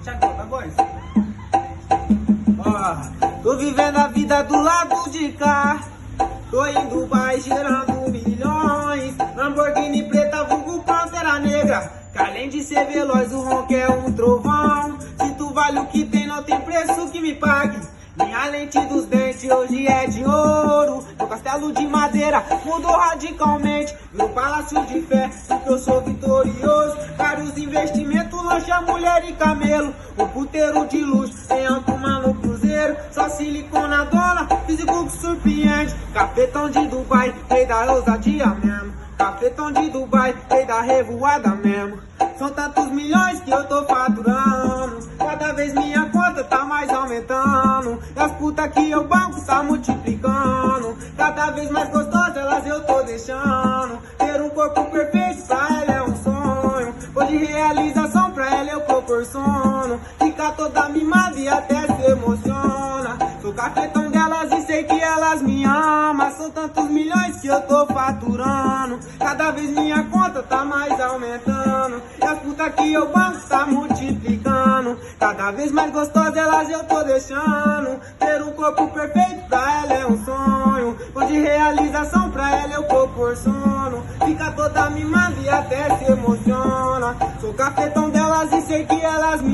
Thiago, tá voz? Ó, tô vivendo a vida do lado de cá. Tô em Dubai gerando milhões. Lamborghini preta, vulgo Pantera Negra. Que além de ser veloz, o ronco é um trovão. Se tu vale o que tem, não tem preço que me pague. Minha lente dos dentes hoje é de ouro. Meu castelo de madeira mudou radicalmente. Meu palácio de fé, porque eu sou vitorioso. Vários investimentos, lancha, mulher e camelo. O puteiro de luxo, tem alto no cruzeiro. Só silicona dona, físico que surpreende. Cafetão de Dubai, rei da ousadia mesmo. Cafetão de Dubai, rei da revoada mesmo. São tantos milhões que eu tô faturando. Cada vez minha conta tá mais aumentando. E as putas que eu banco tá multiplicando. Cada vez mais gostosas elas eu tô deixando. Ter um corpo perfeito pra ela é um sonho. Hoje realização pra ela eu proporciono. Fica toda mimada e até se emociona. Sou cafetão delas e sei que elas me amam. São tantos milhões que eu tô faturando. Cada vez minha conta tá mais aumentando. E as putas que eu banco tá multiplicando. Cada vez mais gostosas elas eu tô deixando. Ter um corpo perfeito pra ela é um sonho. Onde realização pra ela eu proporciono. Fica toda mimada e até se emociona. Sou cafetão delas e sei que elas me amam.